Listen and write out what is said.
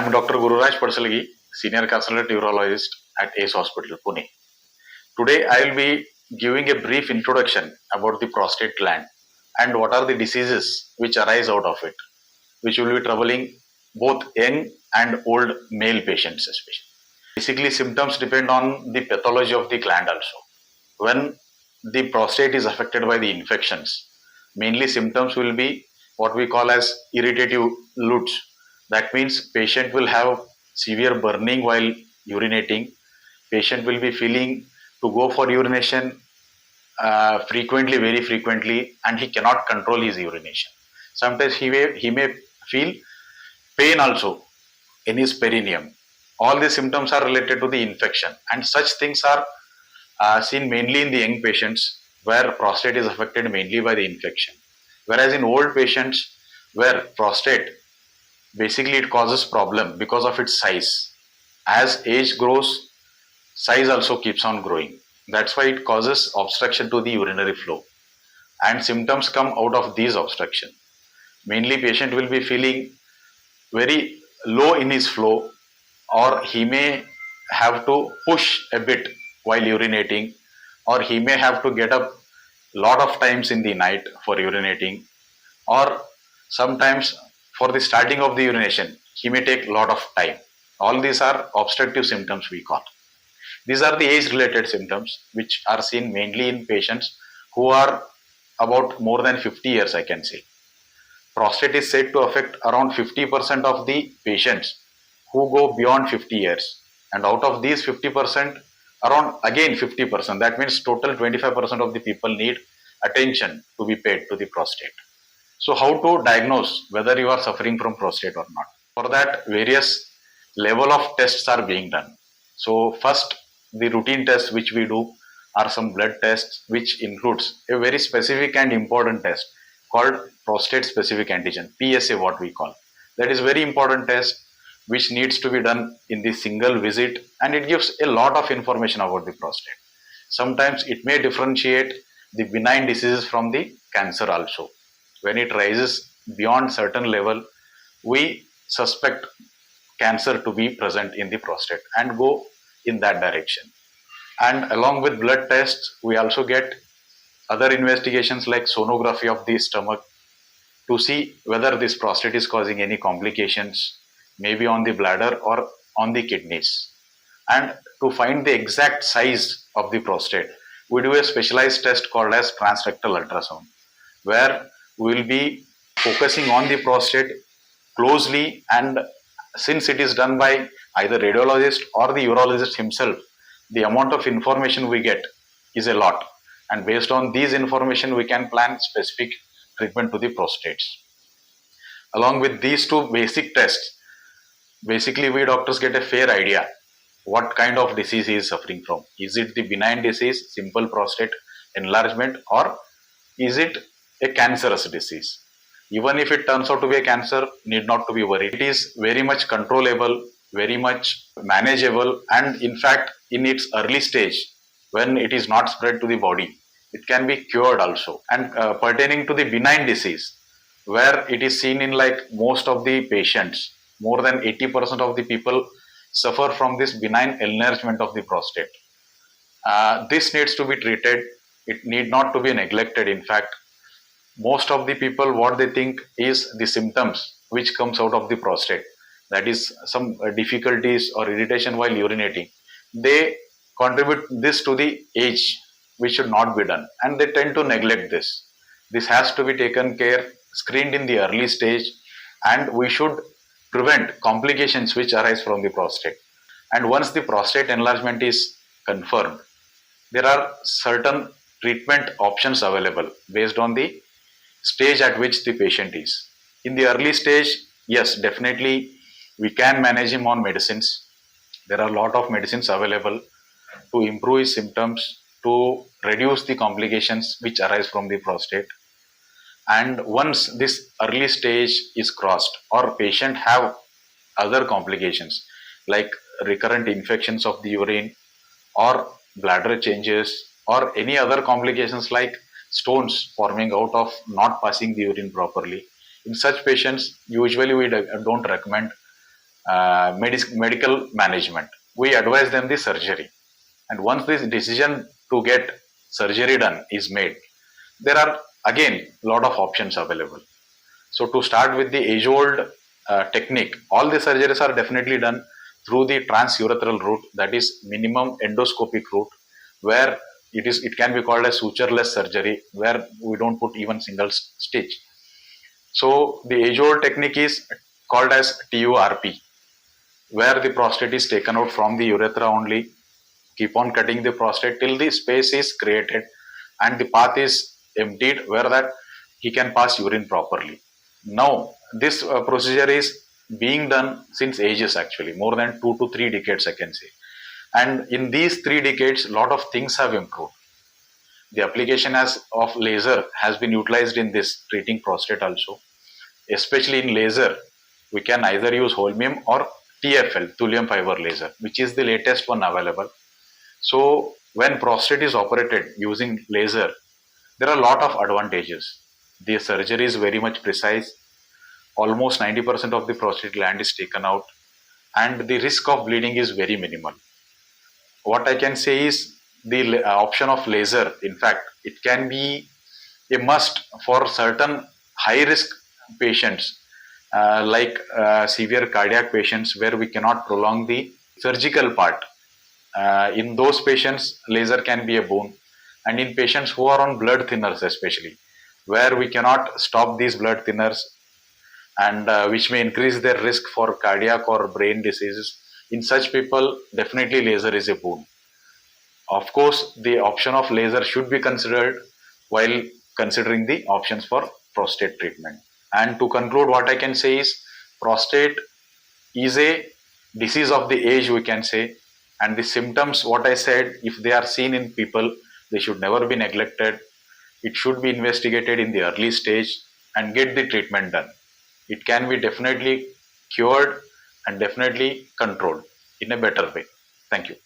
am Dr. Gururaj Padasalagi, Senior Consultant Urologist at ACE Hospital, Pune. Today, I will be giving a brief introduction about the prostate gland and what are the diseases which arise out of it, which will be troubling both young and old male patients especially. Basically, symptoms depend on the pathology of the gland also. When the prostate is affected by the infections, mainly symptoms will be what we call as irritative LUTs. That means patient will have severe burning while urinating. Patient will be feeling to go for urination frequently, very frequently, and he cannot control his urination. Sometimes he may feel pain also in his perineum. All these symptoms are related to the infection, and such things are seen mainly in the young patients where prostate is affected mainly by the infection. Whereas in old patients where prostate basically it causes problem because of its size. As age grows, size also keeps on growing. That's why it causes obstruction to the urinary flow, and symptoms come out of these obstruction. Mainly patient will be feeling very low in his flow, or he may have to push a bit while urinating, or he may have to get up lot of times in the night for urinating, or sometimes for the starting of the urination he may take lot of time. All these are obstructive symptoms we call. These are the age related symptoms which are seen mainly in patients who are about more than 50 years, I can say. Prostate is said to affect around 50% of the patients who go beyond 50 years, and out of these 50%, around again 50%, that means total 25% of the people need attention to be paid to the prostate. So how to diagnose whether you are suffering from prostate or not? For that, various level of tests are being done. So first, the routine tests which we do are some blood tests, which includes a very specific and important test called prostate specific antigen, PSA what we call. That is very important test which needs to be done in the single visit, and it gives a lot of information about the prostate. Sometimes it may differentiate the benign diseases from the cancer also. When it rises beyond certain level, we suspect cancer to be present in the prostate and go in that direction. And along with blood tests, we also get other investigations like sonography of the stomach to see whether this prostate is causing any complications, maybe on the bladder or on the kidneys. And to find the exact size of the prostate, we do a specialized test called as transrectal ultrasound, where we will be focusing on the prostate closely, and since it is done by either radiologist or the urologist himself, the amount of information we get is a lot, and based on these information we can plan specific treatment to the prostates. Along with these two basic tests, basically we doctors get a fair idea what kind of disease he is suffering from. Is it the benign disease, simple prostate enlargement, or is it a cancerous disease? Even if it turns out to be a cancer, need not to be worried. It is very much controllable, very much manageable, and in fact in its early stage, when it is not spread to the body, it can be cured also. And pertaining to the benign disease, where it is seen in like most of the patients, more than 80% of the people suffer from this benign enlargement of the prostate. This needs to be treated. It need not to be neglected. In fact, most of the people, what they think is the symptoms which comes out of the prostate, that is some difficulties or irritation while urinating, they contribute this to the age, which should not be done, and they tend to neglect this. This has to be taken care, screened in the early stage, and we should prevent complications which arise from the prostate. And once the prostate enlargement is confirmed, there are certain treatment options available based on the stage at which the patient is. In the early stage, yes, definitely we can manage him on medicines. There are a lot of medicines available to improve his symptoms, to reduce the complications which arise from the prostate. And once this early stage is crossed, or patient have other complications like recurrent infections of the urine, or bladder changes, or any other complications like stones forming out of not passing the urine properly, in such patients usually we don't recommend medical management. We advise them the surgery. And once this decision to get surgery done is made, there are again a lot of options available. So to start with the age-old technique, all the surgeries are definitely done through the transurethral route, that is minimum endoscopic route, where it can be called as sutureless surgery, where we don't put even single stitch. So the age-old technique is called as TURP, where the prostate is taken out from the urethra only, keep on cutting the prostate till the space is created and the path is emptied where that he can pass urine properly. Now, this procedure is being done since ages, actually, more than 2 to 3 decades, I can say. And in these 3 decades, a lot of things have improved. The application of laser has been utilized in this treating prostate also. Especially in laser, we can either use holmium or TFL, thulium fiber laser, which is the latest one available. So when prostate is operated using laser, there are a lot of advantages. The surgery is very much precise. Almost 90% of the prostate gland is taken out, and the risk of bleeding is very minimal. What I can say is the option of laser, in fact, it can be a must for certain high risk patients, like severe cardiac patients where we cannot prolong the surgical part. In those patients, laser can be a boon. And in patients who are on blood thinners, especially, where we cannot stop these blood thinners and which may increase their risk for cardiac or brain diseases, in such people, definitely laser is a boon. Of course, the option of laser should be considered while considering the options for prostate treatment. And to conclude, what I can say is prostate is a disease of the age, we can say, and the symptoms, what I said, if they are seen in people, they should never be neglected. It should be investigated in the early stage and get the treatment done. It can be definitely cured and definitely controlled in a better way. Thank you.